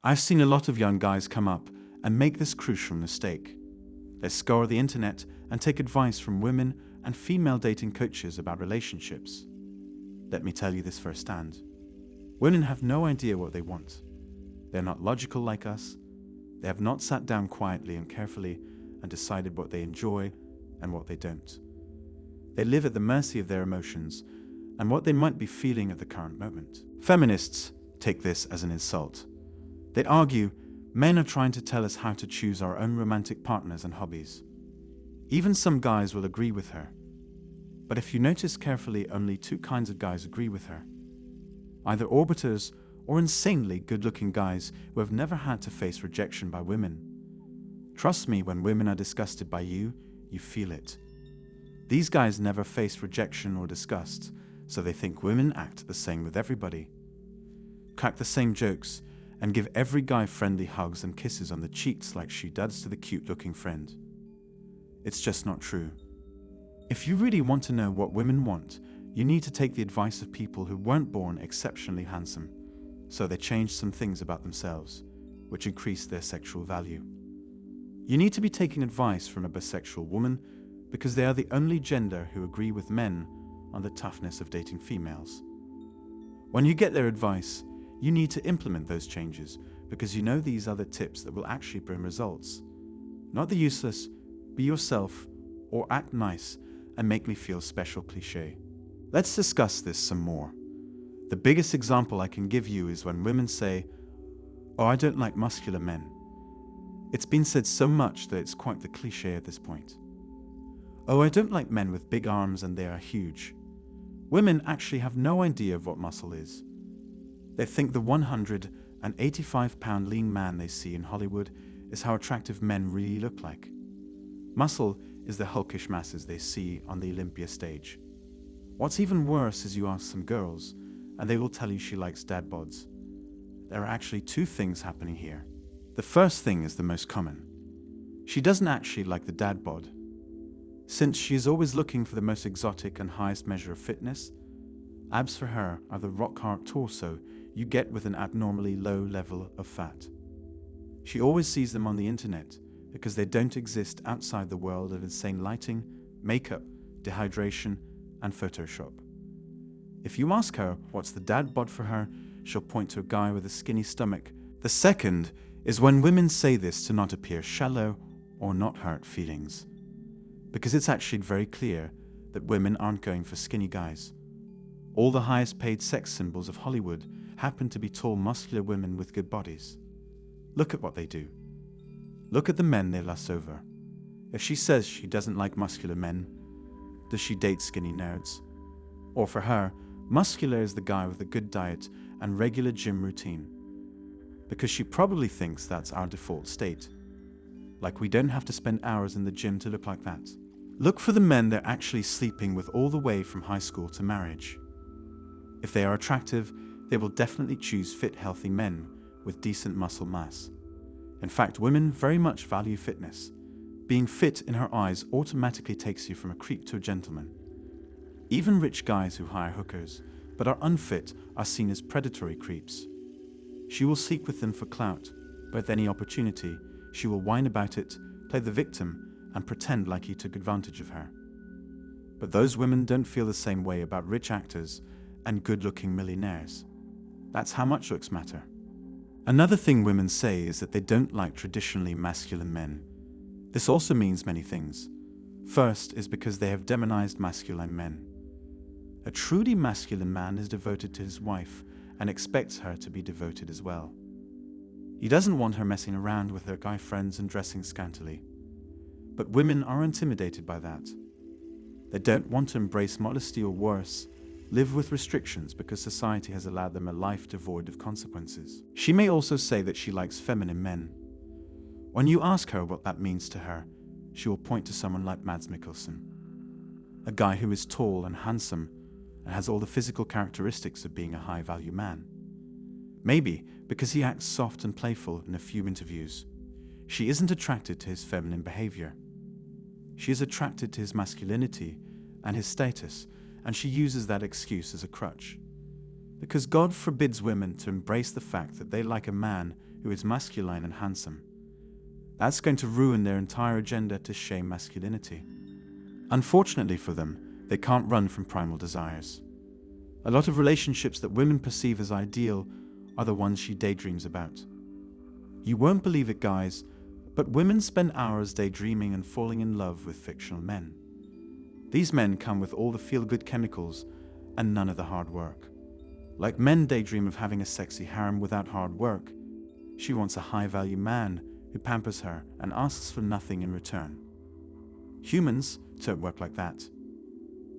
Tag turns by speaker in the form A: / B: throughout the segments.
A: I've seen a lot of young guys come up and make this crucial mistake. They scour the internet and take advice from women and female dating coaches about relationships. Let me tell you this firsthand. Women have no idea what they want. They're not logical like us. They have not sat down quietly and carefully and decided what they enjoy and what they don't. They live at the mercy of their emotions and what they might be feeling at the current moment. Feminists take this as an insult. They argue men are trying to tell us how to choose our own romantic partners and hobbies. Even some guys will agree with her. But if you notice carefully, only two kinds of guys agree with her. Either orbiters or insanely good-looking guys who have never had to face rejection by women. Trust me, when women are disgusted by you, you feel it. These guys never face rejection or disgust, so they think women act the same with everybody. Crack the same jokes and give every guy friendly hugs and kisses on the cheeks like she does to the cute-looking friend. It's just not true. If you really want to know what women want, you need to take the advice of people who weren't born exceptionally handsome, so they changed some things about themselves, which increased their sexual value. You need to be taking advice from a bisexual woman because they are the only gender who agree with men on the toughness of dating females. When you get their advice, you need to implement those changes because you know these are the tips that will actually bring results. Not the useless, be yourself, or act nice and make me feel special cliché. Let's discuss this some more. The biggest example I can give you is when women say, "Oh, I don't like muscular men." It's been said so much that it's quite the cliché at this point. "Oh, I don't like men with big arms and they are huge." Women actually have no idea of what muscle is. They think the 185-pound lean man they see in Hollywood is how attractive men really look like. Muscle is the hulkish masses they see on the Olympia stage. What's even worse is you ask some girls, and they will tell you she likes dad bods. There are actually two things happening here. The first thing is the most common. She doesn't actually like the dad bod. Since she is always looking for the most exotic and highest measure of fitness, abs for her are the rock-hard torso you get with an abnormally low level of fat. She always sees them on the internet because they don't exist outside the world of insane lighting, makeup, dehydration, and Photoshop. If you ask her what's the dad bod for her, she'll point to a guy with a skinny stomach. The second is when women say this to not appear shallow or not hurt feelings. Because it's actually very clear that women aren't going for skinny guys. All the highest paid sex symbols of Hollywood happen to be tall, muscular women with good bodies. Look at what they do. Look at the men they lust over. If she says she doesn't like muscular men, does she date skinny nerds? Or for her, muscular is the guy with a good diet and regular gym routine. Because she probably thinks that's our default state. Like we don't have to spend hours in the gym to look like that. Look for the men they're actually sleeping with all the way from high school to marriage. If they are attractive, they will definitely choose fit, healthy men with decent muscle mass. In fact, women very much value fitness. Being fit in her eyes automatically takes you from a creep to a gentleman. Even rich guys who hire hookers but are unfit are seen as predatory creeps. She will seek with them for clout, but at any opportunity, she will whine about it, play the victim, and pretend like he took advantage of her. But those women don't feel the same way about rich actors and good-looking millionaires. That's how much looks matter. Another thing women say is that they don't like traditionally masculine men. This also means many things. First is because they have demonized masculine men. A truly masculine man is devoted to his wife and expects her to be devoted as well. He doesn't want her messing around with her guy friends and dressing scantily. But women are intimidated by that. They don't want to embrace modesty or worse, live with restrictions because society has allowed them a life devoid of consequences. She may also say that she likes feminine men. When you ask her what that means to her, she will point to someone like Mads Mikkelsen, a guy who is tall and handsome and has all the physical characteristics of being a high-value man. Maybe because he acts soft and playful in a few interviews, she isn't attracted to his feminine behavior. She is attracted to his masculinity and his status, and she uses that excuse as a crutch. Because God forbids women to embrace the fact that they like a man who is masculine and handsome. That's going to ruin their entire agenda to shame masculinity. Unfortunately for them, they can't run from primal desires. A lot of relationships that women perceive as ideal are the ones she daydreams about. You won't believe it, guys, but women spend hours daydreaming and falling in love with fictional men. These men come with all the feel-good chemicals and none of the hard work. Like men daydream of having a sexy harem without hard work, she wants a high-value man who pampers her and asks for nothing in return. Humans don't work like that.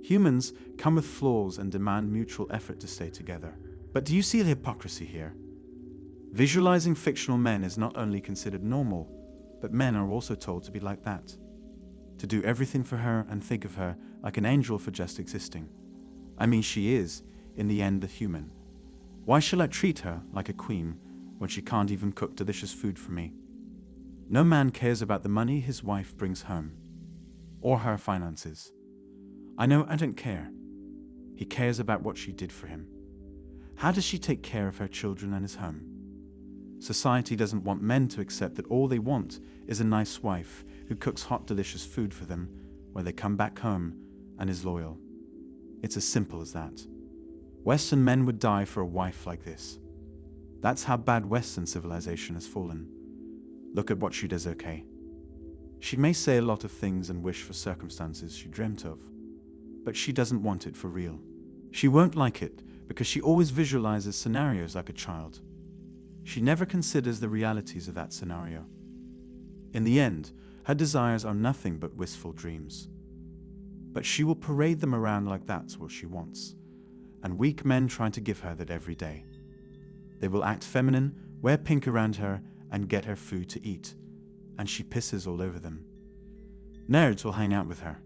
A: Humans come with flaws and demand mutual effort to stay together. But do you see the hypocrisy here? Visualizing fictional men is not only considered normal, but men are also told to be like that. To do everything for her and think of her like an angel for just existing. I mean, she is, in the end, a human. Why shall I treat her like a queen when she can't even cook delicious food for me? No man cares about the money his wife brings home, or her finances. I know I don't care. He cares about what she did for him. How does she take care of her children and his home? Society doesn't want men to accept that all they want is a nice wife who cooks hot, delicious food for them when they come back home and is loyal. It's as simple as that. Western men would die for a wife like this. That's how bad Western civilization has fallen. Look at what she does, okay? She may say a lot of things and wish for circumstances she dreamt of, but she doesn't want it for real. She won't like it because she always visualizes scenarios like a child. She never considers the realities of that scenario. In the end, her desires are nothing but wistful dreams. But she will parade them around like that's what she wants, and weak men try to give her that every day. They will act feminine, wear pink around her, and get her food to eat, and she pisses all over them. Nerds will hang out with her.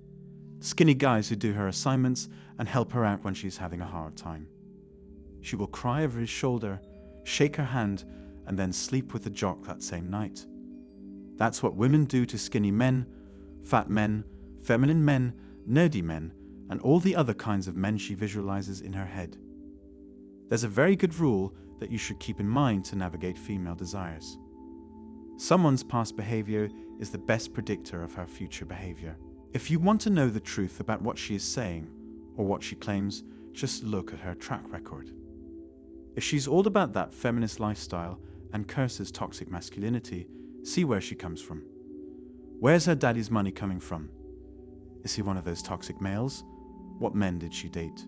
A: Skinny guys who do her assignments and help her out when she's having a hard time. She will cry over his shoulder, shake her hand, and then sleep with the jock that same night. That's what women do to skinny men, fat men, feminine men, nerdy men, and all the other kinds of men she visualizes in her head. There's a very good rule that you should keep in mind to navigate female desires. Someone's past behavior is the best predictor of her future behavior. If you want to know the truth about what she is saying or what she claims, just look at her track record. If she's all about that feminist lifestyle and curses toxic masculinity, see where she comes from. Where's her daddy's money coming from? Is he one of those toxic males? What men did she date?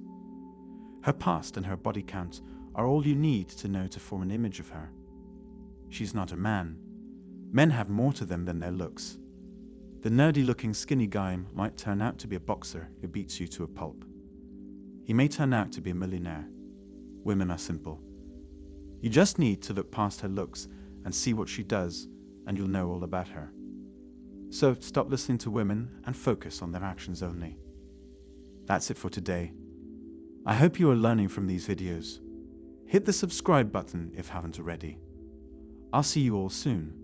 A: Her past and her body count are all you need to know to form an image of her. She's not a man. Men have more to them than their looks. The nerdy-looking skinny guy might turn out to be a boxer who beats you to a pulp. He may turn out to be a millionaire. Women are simple. You just need to look past her looks and see what she does, and you'll know all about her. So stop listening to women and focus on their actions only. That's it for today. I hope you are learning from these videos. Hit the subscribe button if you haven't already. I'll see you all soon.